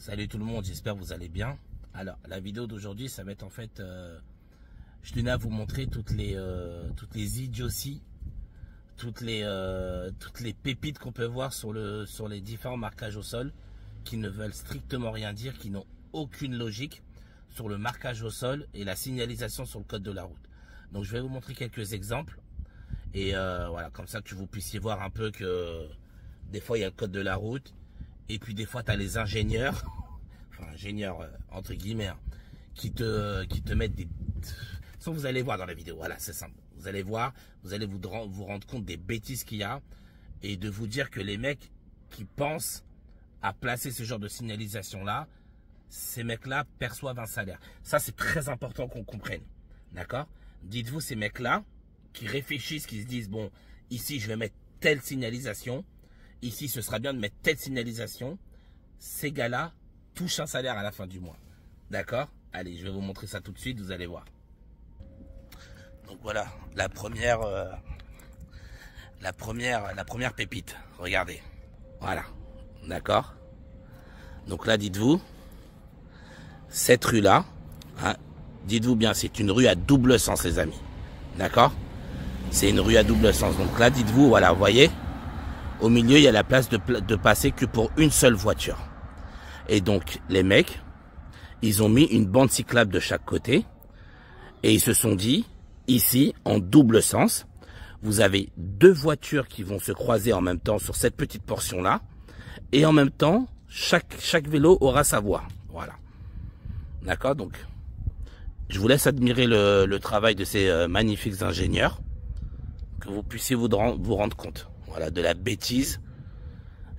Salut tout le monde, j'espère que vous allez bien. Alors, la vidéo d'aujourd'hui, ça va être en fait... je tenais à vous montrer toutes les idioties, toutes les pépites qu'on peut voir sur les différents marquages au sol qui ne veulent strictement rien dire, qui n'ont aucune logique sur le marquage au sol et la signalisation sur le code de la route. Donc, je vais vous montrer quelques exemples. Et voilà, comme ça que vous puissiez voir un peu que des fois, il y a le code de la route. Et puis des fois, tu as les ingénieurs, enfin ingénieurs entre guillemets, hein, qui te mettent des... Ça, vous allez voir dans la vidéo, voilà, c'est simple. Vous allez voir, vous allez vous rendre compte des bêtises qu'il y a et de vous dire que les mecs qui pensent à placer ce genre de signalisation-là, ces mecs-là perçoivent un salaire. Ça, c'est très important qu'on comprenne, d'accord? Dites-vous, ces mecs-là qui réfléchissent, qui se disent, bon, ici, je vais mettre telle signalisation, ici, ce sera bien de mettre telle signalisation. Ces gars-là touchent un salaire à la fin du mois. D'accord? Allez, je vais vous montrer ça tout de suite, vous allez voir. Donc voilà, la première pépite. Regardez. Voilà. D'accord? Donc là, dites-vous, cette rue-là, hein, dites-vous bien, c'est une rue à double sens, les amis. D'accord? C'est une rue à double sens. Donc là, dites-vous, voilà, vous voyez? Au milieu, il y a la place de passer que pour une seule voiture. Et donc, les mecs, ils ont mis une bande cyclable de chaque côté. Et ils se sont dit, ici, en double sens, vous avez deux voitures qui vont se croiser en même temps sur cette petite portion-là. Et en même temps, chaque vélo aura sa voie. Voilà. D'accord? Donc, je vous laisse admirer le travail de ces magnifiques ingénieurs. Que vous puissiez vous rendre compte. Voilà, de la bêtise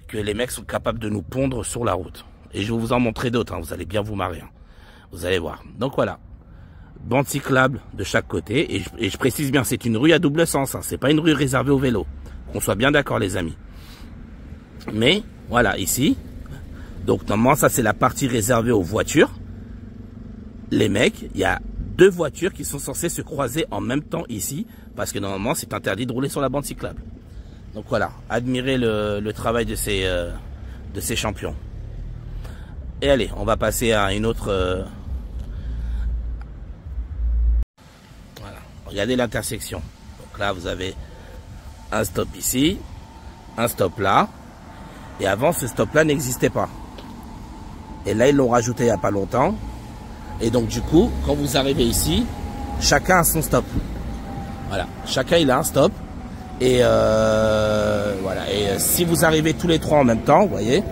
que les mecs sont capables de nous pondre sur la route. Et je vais vous en montrer d'autres, hein, vous allez bien vous marrer. Hein. Vous allez voir. Donc voilà, bande cyclable de chaque côté. Et je précise bien, c'est une rue à double sens. Hein, c'est pas une rue réservée aux vélos. Qu'on soit bien d'accord, les amis. Mais voilà, ici. Donc normalement, ça c'est la partie réservée aux voitures. Les mecs, il y a deux voitures qui sont censées se croiser en même temps ici. Parce que normalement, c'est interdit de rouler sur la bande cyclable. Donc voilà, admirez le travail de ces champions. Et allez, on va passer à une autre... Voilà, regardez l'intersection. Donc là, vous avez un stop ici, un stop là. Et avant, ce stop-là n'existait pas. Et là, ils l'ont rajouté il n'y a pas longtemps. Et donc du coup, quand vous arrivez ici, chacun a son stop. Voilà, chacun il a un stop. Et voilà. Et si vous arrivez tous les trois en même temps, vous voyez,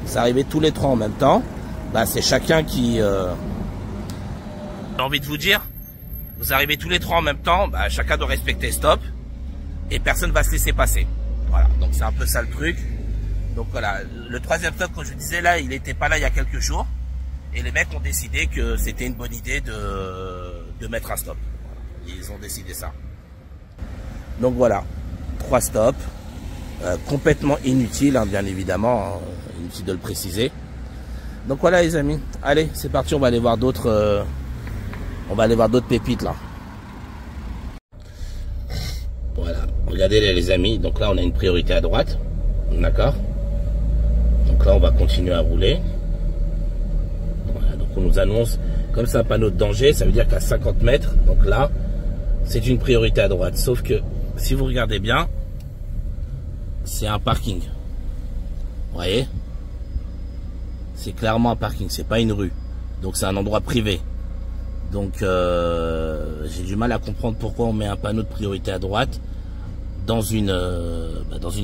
vous arrivez tous les trois en même temps, bah c'est chacun qui. J'ai envie de vous dire, vous arrivez tous les trois en même temps, bah chacun doit respecter stop et personne va se laisser passer. Voilà. Donc c'est un peu ça le truc. Donc voilà, le troisième stop, comme je vous disais là, il n'était pas là il y a quelques jours et les mecs ont décidé que c'était une bonne idée de mettre un stop. Voilà. Ils ont décidé ça. Donc voilà, 3 stops, complètement inutiles, hein, bien évidemment, hein, inutile de le préciser. Donc voilà les amis, allez, c'est parti, on va aller voir d'autres pépites là. Voilà, regardez les amis, donc là on a une priorité à droite, d'accord? Donc là on va continuer à rouler. Voilà, donc on nous annonce, comme c'est un panneau de danger, ça veut dire qu'à 50 mètres, donc là, c'est une priorité à droite, sauf que si vous regardez bien, c'est un parking. Vous voyez? C'est clairement un parking, c'est pas une rue. Donc c'est un endroit privé. Donc j'ai du mal à comprendre pourquoi on met un panneau de priorité à droite dans une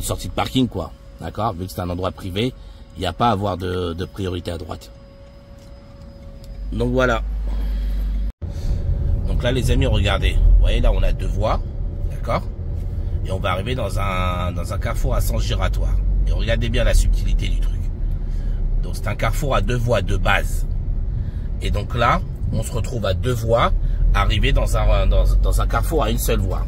sortie de parking, quoi. D'accord? Vu que c'est un endroit privé, il n'y a pas à avoir de priorité à droite. Donc voilà. Donc là les amis, regardez. Vous voyez, là on a deux voies. D'accord? Et on va arriver dans un carrefour à sens giratoire. Et regardez bien la subtilité du truc. Donc c'est un carrefour à deux voies de base. Et donc là, on se retrouve à deux voies, arrivé dans un carrefour à une seule voie.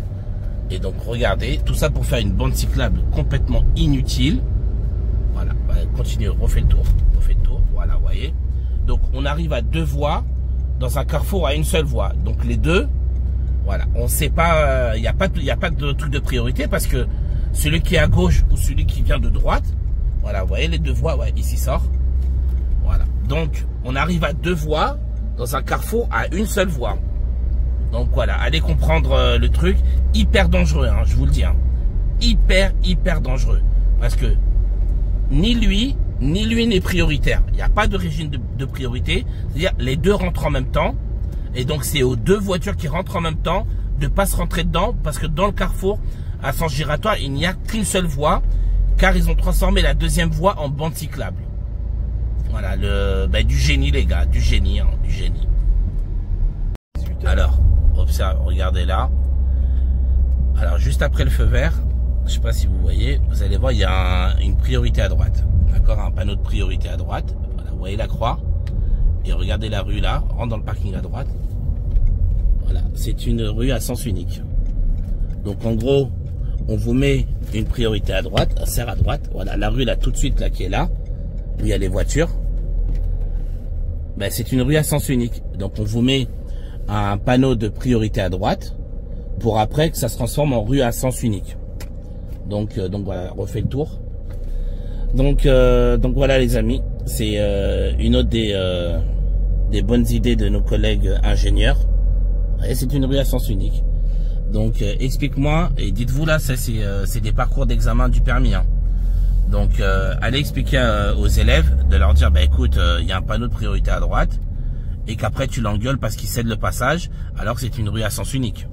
Et donc regardez, tout ça pour faire une bande cyclable complètement inutile. Voilà, continuez, refait le tour. Voilà, vous voyez. Donc on arrive à deux voies dans un carrefour à une seule voie. Donc les deux... Voilà, on ne sait pas, il n'y a pas de truc de priorité parce que celui qui est à gauche ou celui qui vient de droite, voilà, vous voyez les deux voies, ouais, ici sort. Voilà, Donc, on arrive à 2 voies dans un carrefour à une seule voie. Donc voilà, allez comprendre le truc. Hyper dangereux, hein, je vous le dis. Hein. Hyper dangereux. Parce que ni lui n'est prioritaire. Il n'y a pas de régime de priorité. C'est-à-dire les deux rentrent en même temps. Et donc c'est aux 2 voitures qui rentrent en même temps de ne pas se rentrer dedans. Parce que dans le carrefour, à sens giratoire, il n'y a qu'une seule voie. Car ils ont transformé la 2e voie en bande cyclable. Voilà, du génie les gars, du génie, hein, du génie. Alors, observe, regardez là. Alors juste après le feu vert, je sais pas si vous voyez, vous allez voir, il y a une priorité à droite. D'accord, un panneau de priorité à droite. Voilà, vous voyez la croix. Et regardez la rue là, rentre dans le parking à droite. Voilà, c'est une rue à sens unique. Donc en gros, on vous met une priorité à droite, un serre à droite. Voilà, la rue là tout de suite là qui est là, où il y a les voitures. Ben, c'est une rue à sens unique. Donc on vous met un panneau de priorité à droite pour après que ça se transforme en rue à sens unique. Donc voilà, refait le tour. Donc voilà les amis, c'est une autre des bonnes idées de nos collègues ingénieurs. Et c'est une rue à sens unique. Donc explique-moi et dites-vous là, ça c'est des parcours d'examen du permis. Hein. Donc allez expliquer aux élèves de leur dire bah écoute, il y a un panneau de priorité à droite et qu'après tu l'engueules parce qu'il cède le passage alors que c'est une rue à sens unique.